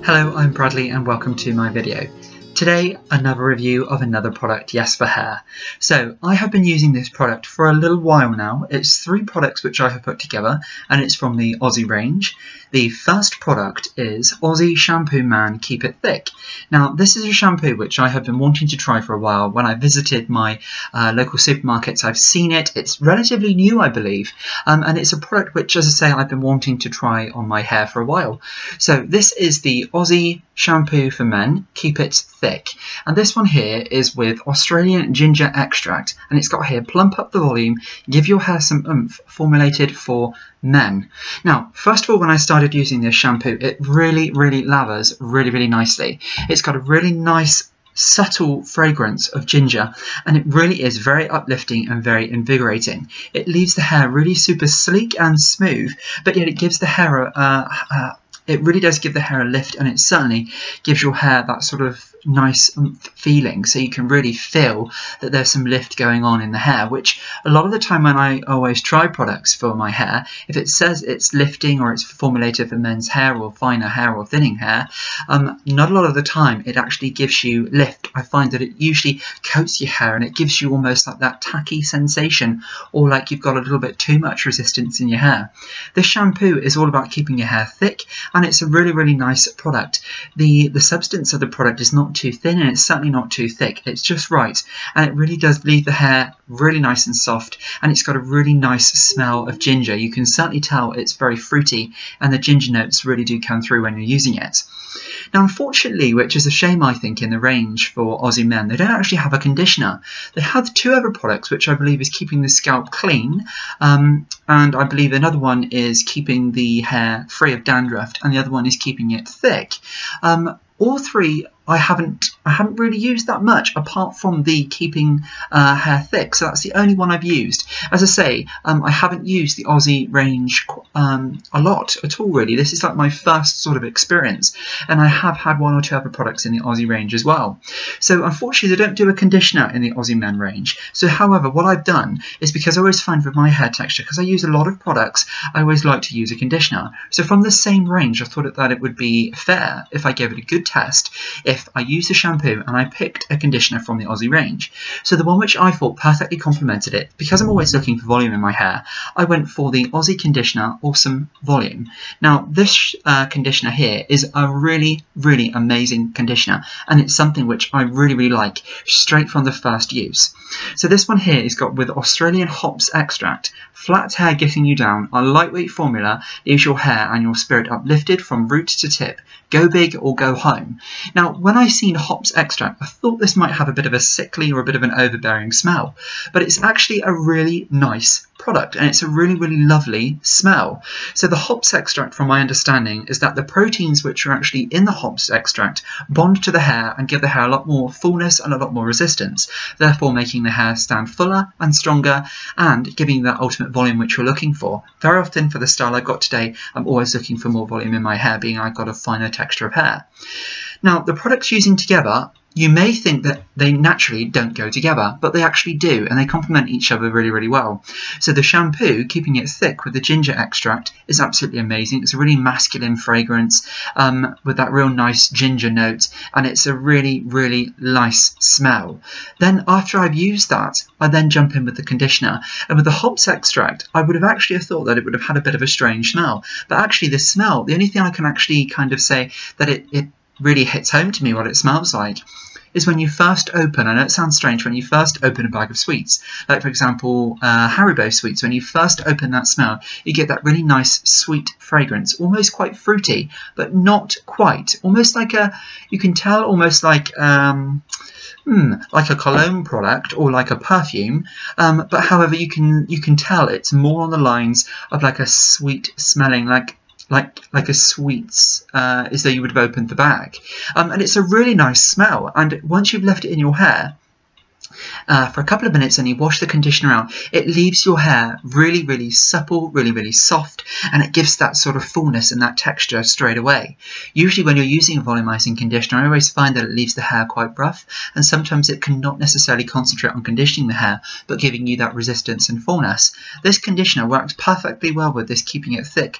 Hello, I'm Bradley and welcome to my video. Today, another review of another product, yes, for hair. So, I have been using this product for a little while now. It's 3 products which I have put together, and it's from the Aussie range. The first product is Aussie Shampoo Man Keep It Thick. Now, this is a shampoo which I have been wanting to try for a while. When I visited my local supermarkets, I've seen it. It's relatively new, I believe, and it's a product which, as I say, I've been wanting to try on my hair for a while. So, this is the Aussie Shampoo for Men Keep It Thick. And this one here is with Australian ginger extract, and it's got here plump up the volume, give your hair some oomph, formulated for men. Now, first of all, when I started using this shampoo, it really lathers really nicely. It's got a really nice subtle fragrance of ginger, and it really is very uplifting and very invigorating. It leaves the hair really super sleek and smooth, but yet it gives the hair it really does give the hair a lift, and it certainly gives your hair that sort of nice feeling, so you can really feel that there's some lift going on in the hair, which a lot of the time when I always try products for my hair, if it says it's lifting or it's formulated for men's hair or finer hair or thinning hair, not a lot of the time it actually gives you lift. I find that it usually coats your hair and it gives you almost like that tacky sensation, or like you've got a little bit too much resistance in your hair. This shampoo is all about keeping your hair thick, and it's a really nice product. The substance of the product is not too thin, and it's certainly not too thick. It's just right, and it really does leave the hair really nice and soft, and it's got a really nice smell of ginger. You can certainly tell it's very fruity, and the ginger notes really do come through when you're using it. Now, unfortunately, which is a shame I think in the range for Aussie men, they don't actually have a conditioner. They have 2 other products which I believe is keeping the scalp clean, and I believe another one is keeping the hair free of dandruff, and the other one is keeping it thick. All 3 I haven't really used that much, apart from the keeping hair thick, so that's the only one I've used. As I say, I haven't used the Aussie range a lot at all, really. This is like my first sort of experience, and I have had 1 or 2 other products in the Aussie range as well. So unfortunately, they don't do a conditioner in the Aussie men range. So however, what I've done is, because I always find with my hair texture, because I use a lot of products, I always like to use a conditioner. So from the same range, I thought that it would be fair if I gave it a good test, if I used a shampoo and I picked a conditioner from the Aussie range. So the one which I thought perfectly complemented it, because I'm always looking for volume in my hair, I went for the Aussie Conditioner Awesome Volume. Now, this conditioner here is a really amazing conditioner, and it's something which I really like straight from the first use. So this one here is got with Australian hops extract, flat hair getting you down, a lightweight formula leaves your hair and your spirit uplifted from root to tip. Go big or go home. Now, when I seen hops extract, I thought this might have a bit of a sickly or a bit of an overbearing smell, but it's actually a really nice product, and it's a really lovely smell. So the hops extract, from my understanding, is that the proteins which are actually in the hops extract bond to the hair and give the hair a lot more fullness and a lot more resistance, therefore making the hair stand fuller and stronger and giving that ultimate volume which you're looking for. Very often for the style I've got today, I'm always looking for more volume in my hair, being I've got a finer texture of hair. Now, the products using together, you may think that they naturally don't go together, but they actually do, and they complement each other really well. So the shampoo, keeping it thick with the ginger extract, is absolutely amazing. It's a really masculine fragrance with that real nice ginger note, and it's a really nice smell. Then after I've used that, I then jump in with the conditioner, and with the hops extract, I would have actually thought that it would have had a bit of a strange smell, but actually the smell, the only thing I can actually kind of say that it really hits home to me what it smells like is when you first open, I know it sounds strange, when you first open a bag of sweets, like for example Haribo sweets, when you first open that smell, you get that really nice sweet fragrance, almost quite fruity, but not quite, almost like you can tell almost like a cologne product or like a perfume, but however you can tell it's more on the lines of like a sweet smelling, like a sweets, as though you would have opened the bag. And it's a really nice smell, and once you've left it in your hair, for a couple of minutes and you wash the conditioner out, it leaves your hair really, really supple, really, really soft, and it gives that sort of fullness and that texture straight away. Usually when you're using a volumizing conditioner, I always find that it leaves the hair quite rough, and sometimes it can not necessarily concentrate on conditioning the hair, but giving you that resistance and fullness. This conditioner works perfectly well with this Keeping It Thick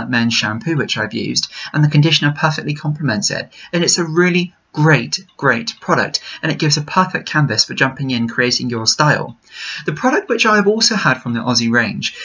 men's shampoo, which I've used, and the conditioner perfectly complements it, and it's a really great product, and it gives a perfect canvas for jumping in creating your style. The product which I have also had from the Aussie range,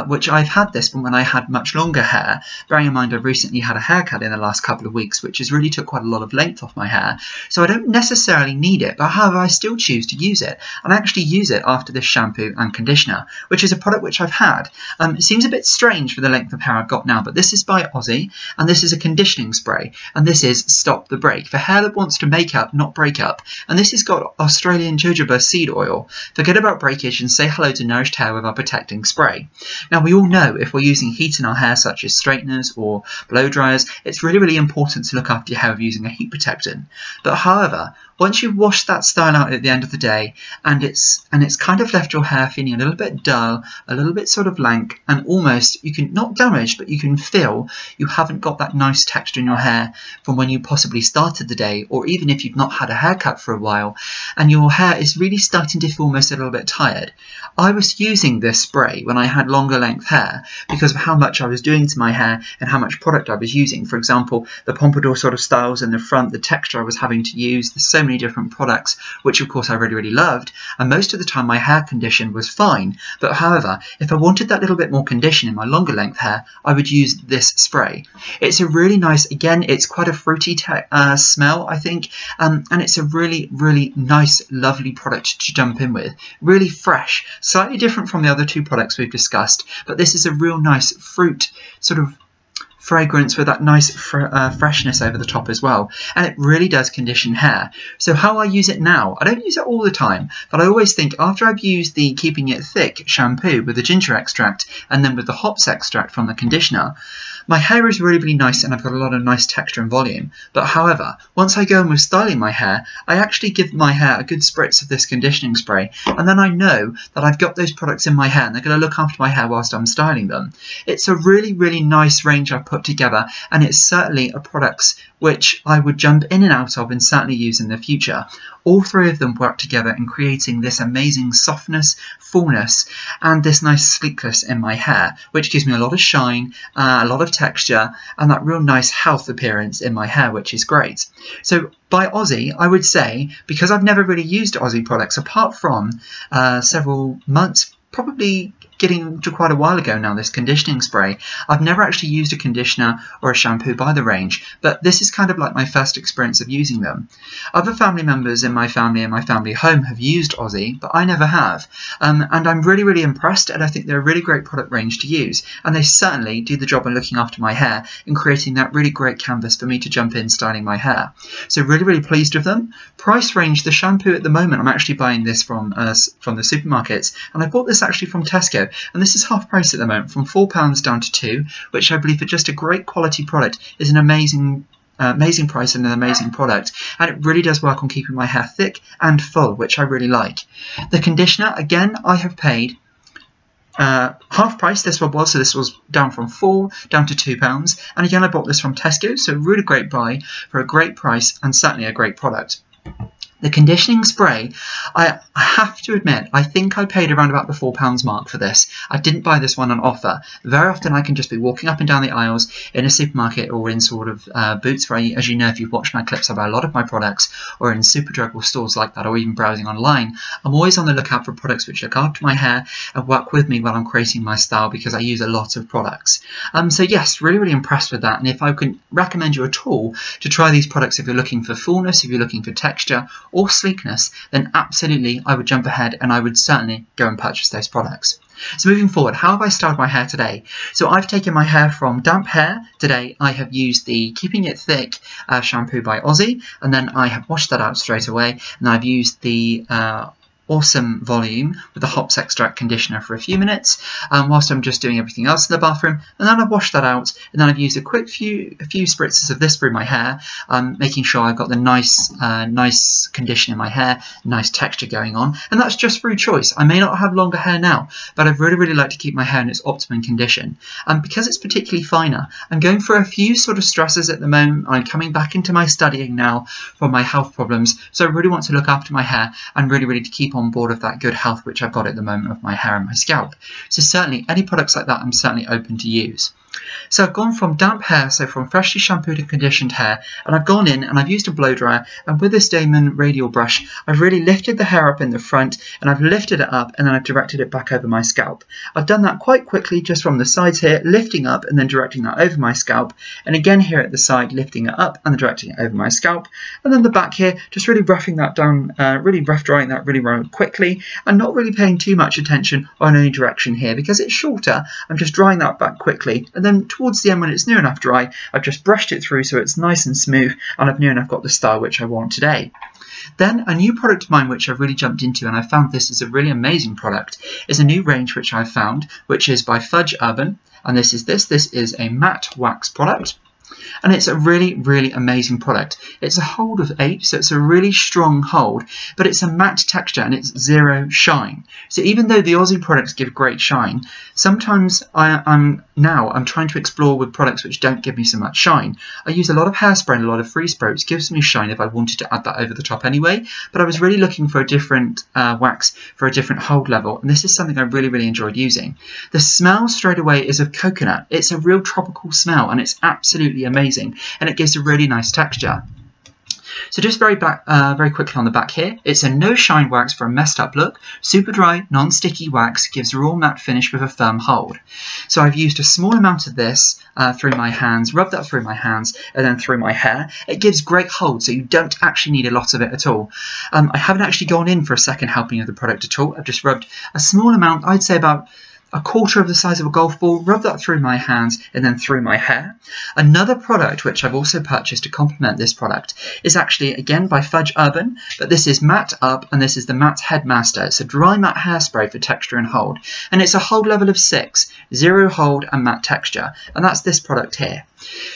which I've had this from when I had much longer hair, bearing in mind I've recently had a haircut in the last couple of weeks, which has really took quite a lot of length off my hair, so I don't necessarily need it, but however I still choose to use it, and I actually use it after this shampoo and conditioner, which is a product which I've had. It seems a bit strange for the length of hair I've got now, but this is by Aussie, and this is a conditioning spray, and this is Stop the Break, for hair that wants to make up, not break up, and this has got Australian jojoba seed oil. Forget about breakage and say hello to nourished hair with our protecting spray. Now we all know if we're using heat in our hair such as straighteners or blow dryers, it's really, really important to look after your hair with using a heat protectant. But however, once you've washed that style out at the end of the day and it's kind of left your hair feeling a little bit dull, a little bit sort of lank, and almost, you can, not damaged, but you can feel you haven't got that nice texture in your hair from when you possibly started the day, or even if you've not had a haircut for a while and your hair is really starting to feel almost a little bit tired. I was using this spray when I had longer length hair because of how much I was doing to my hair and how much product I was using. For example, the pompadour sort of styles in the front, the texture I was having to use, there's so many different products, which of course I really, really loved, and most of the time my hair condition was fine. But however, if I wanted that little bit more condition in my longer length hair, I would use this spray. It's a really nice, again, it's quite a fruity smell, I think, and it's a really, really nice, lovely product to jump in with. Really fresh, slightly different from the other two products we've discussed, but this is a real nice fruit sort of fragrance with that nice freshness over the top as well, and it really does condition hair. So how I use it now, I don't use it all the time, but I always think after I've used the Keeping It Thick shampoo with the ginger extract and then with the hops extract from the conditioner, my hair is really, really nice and I've got a lot of nice texture and volume. But however, once I go in with styling my hair, I actually give my hair a good spritz of this conditioning spray, and then I know that I've got those products in my hair and they're going to look after my hair whilst I'm styling them. It's a really, really nice range I've put together, and it's certainly a product which I would jump in and out of and certainly use in the future. All three of them work together in creating this amazing softness, fullness, and this nice sleekness in my hair, which gives me a lot of shine, a lot of texture, and that real nice health appearance in my hair, which is great. So by Aussie, I would say, because I've never really used Aussie products apart from several months, probably getting to quite a while ago now, this conditioning spray. I've never actually used a conditioner or a shampoo by the range, but this is kind of like my first experience of using them. Other family members in my family and my family home have used Aussie, but I never have. And I'm really, really impressed, and I think they're a really great product range to use. And they certainly do the job in looking after my hair and creating that really great canvas for me to jump in styling my hair. So really, really pleased with them. Price range, the shampoo at the moment, I'm actually buying this from the supermarkets, and I bought this actually from Tesco. And this is half price at the moment, from £4 down to £2, which I believe for just a great quality product is an amazing price and an amazing product, and it really does work on keeping my hair thick and full, which I really like. The conditioner, again, I have paid half price this one was, so this was down from £4 down to £2, and again I bought this from Tesco, so really great buy for a great price and certainly a great product. The conditioning spray, I have to admit, I think I paid around about the £4 mark for this. I didn't buy this one on offer. Very often I can just be walking up and down the aisles in a supermarket or in sort of Boots, where, as you know, if you've watched my clips, I buy a lot of my products, or in Superdrug or stores like that, or even browsing online. I'm always on the lookout for products which look after my hair and work with me while I'm creating my style, because I use a lot of products. So yes, really, really impressed with that. And if I can recommend you at all to try these products if you're looking for fullness, if you're looking for texture, or sleekness, then absolutely I would jump ahead and I would certainly go and purchase those products. So moving forward, how have I styled my hair today? So I've taken my hair from damp hair. Today I have used the Keeping It Thick shampoo by Aussie, and then I have washed that out straight away, and I've used the awesome volume with the hops extract conditioner for a few minutes whilst I'm just doing everything else in the bathroom, and then I've washed that out, and then I've used a few spritzes of this through my hair, making sure I've got the nice condition in my hair, nice texture going on, and that's just through choice. I may not have longer hair now, but I'd really like to keep my hair in its optimum condition, and because it's particularly finer, I'm going through a few sort of stresses at the moment. I'm coming back into my studying now from my health problems, so I really want to look after my hair and really to keep on board of that good health which I've got at the moment of my hair and my scalp. So certainly any products like that I'm certainly open to use. So I've gone from damp hair, so from freshly shampooed and conditioned hair, and I've gone in and I've used a blow dryer, and with this Damon radial brush I've really lifted the hair up in the front, and I've lifted it up and then I've directed it back over my scalp. I've done that quite quickly just from the sides here, lifting up and then directing that over my scalp, and again here at the side lifting it up and then directing it over my scalp, and then the back here just really roughing that down, really rough drying that really quickly, and not really paying too much attention on any direction here because it's shorter. I'm just drying that back quickly, and then towards the end when it's near enough dry I've just brushed it through so it's nice and smooth, and I've near enough got the style which I want today. Then a new product of mine which I've really jumped into, and I found this is a really amazing product, is a new range which I've found, which is by Fudge Urban, and this is a matte wax product. And it's a really amazing product. It's a hold of 8, so it's a really strong hold, but it's a matte texture and it's zero shine. So even though the Aussie products give great shine, sometimes I'm trying to explore with products which don't give me so much shine. I use a lot of hairspray and a lot of free spray, which gives me shine if I wanted to add that over the top anyway, but I was really looking for a different wax for a different hold level, and this is something I really enjoyed using. The smell straight away is of coconut. It's a real tropical smell and it's absolutely amazing, and it gives a really nice texture. So just very quickly on the back here, it's a no shine wax for a messed up look. Super dry, non-sticky wax gives raw matte finish with a firm hold. So I've used a small amount of this through my hands, rubbed that through my hands and then through my hair. It gives great hold, so you don't actually need a lot of it at all. I haven't actually gone in for a second helping of the product at all. I've just rubbed a small amount, I'd say about a quarter of the size of a golf ball, rub that through my hands and then through my hair. Another product which I've also purchased to complement this product is actually again by Fudge Urban, but this is Matte Up and this is the Matte Headmaster. It's a dry matte hairspray for texture and hold, and it's a hold level of 6, 0 hold and matte texture, and that's this product here.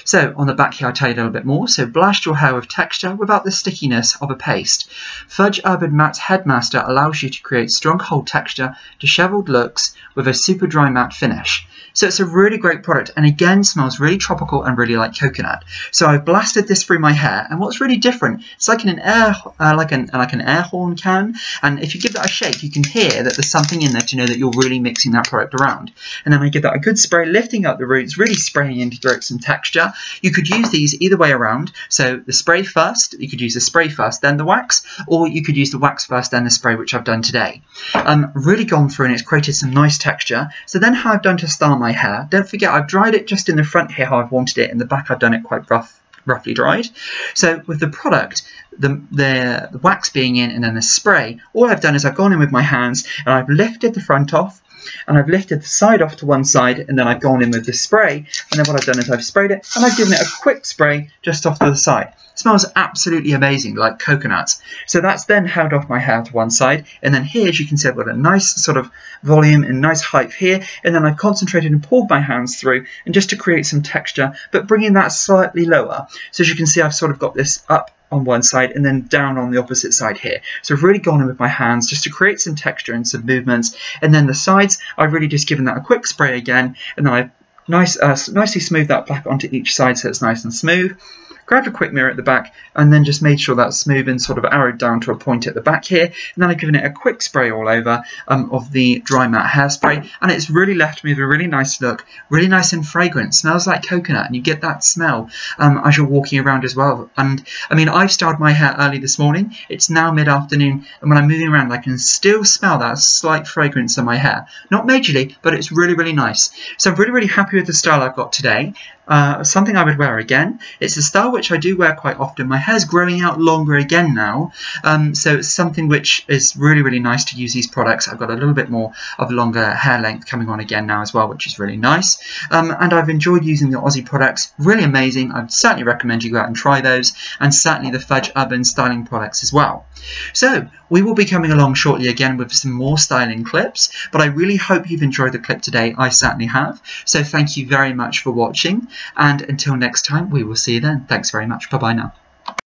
So on the back here I'll tell you a little bit more. So blast your hair with texture without the stickiness of a paste. Fudge Urban Matte Headmaster allows you to create strong hold texture, dishevelled looks with a super dry matte finish. So it's a really great product, and again smells really tropical and really like coconut. So I've blasted this through my hair, and what's really different, it's like an air horn can, and if you give that a shake you can hear that there's something in there to know that you're really mixing that product around. And then I give that a good spray, lifting up the roots, really spraying in to create some texture. You could use these either way around, so the spray first, you could use the spray first then the wax, or you could use the wax first then the spray, which I've done today. Really gone through and it's created some nice texture. So then how I've done to style my hair, don't forget I've dried it just in the front here how I've wanted it, in the back I've done it quite roughly dried. So with the product, the wax being in and then the spray, all I've done is I've gone in with my hands and I've lifted the front off and I've lifted the side off to one side, and then I've gone in with the spray, and then what I've done is I've sprayed it and I've given it a quick spray just off to the side. It smells absolutely amazing, like coconuts. So that's then held off my hair to one side, and then here as you can see I've got a nice sort of volume and nice height here, and then I've concentrated and pulled my hands through and just to create some texture, but bringing that slightly lower. So as you can see I've sort of got this up on one side and then down on the opposite side here. So I've really gone in with my hands just to create some texture and some movements, and then the sides I've really just given that a quick spray again, and then I've nicely smoothed that back onto each side so it's nice and smooth. Grabbed a quick mirror at the back and then just made sure that's smooth and sort of arrowed down to a point at the back here, and then I've given it a quick spray all over of the dry matte hairspray, and it's really left me with a really nice look, really nice and fragrant. Smells like coconut, and you get that smell as you're walking around as well. And I mean, I've styled my hair early this morning, it's now mid-afternoon, and when I'm moving around I can still smell that slight fragrance on my hair. Not majorly, but it's really nice. So I'm really happy with the style I've got today. Something I would wear again. It's a style which I do wear quite often. My hair's growing out longer again now, so it's something which is really nice to use these products. I've got a little bit more of longer hair length coming on again now as well, which is really nice. And I've enjoyed using the Aussie products, really amazing. I'd certainly recommend you go out and try those, and certainly the Fudge Urban styling products as well. So we will be coming along shortly again with some more styling clips, but I really hope you've enjoyed the clip today. I certainly have. So thank you very much for watching, and until next time, we will see you then. Thanks very much. Bye bye now.